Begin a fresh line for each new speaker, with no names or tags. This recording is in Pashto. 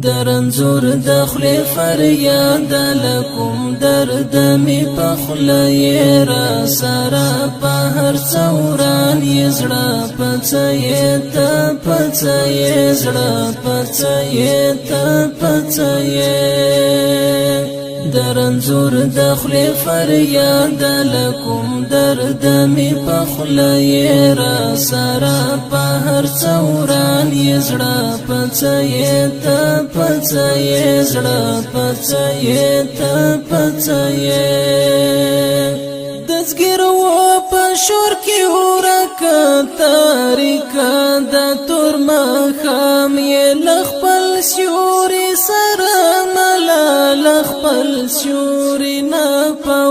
درنزور دخلی فریاد لکم درد می پخلی را سرا پهر چوران یزڑا پچیتا پچیزڑا پچیتا پچیتا درنزور دخلی فریاد لکم درد می پخلی را سرا پهر چوران یزڑا پچیتا پچیزڑا پچیتا پچیتا دزگیر و پشور کی ورکا تاریکا دا تور مخام یہ لخپل سیوری سرا ملا لخپل سیوری نا پا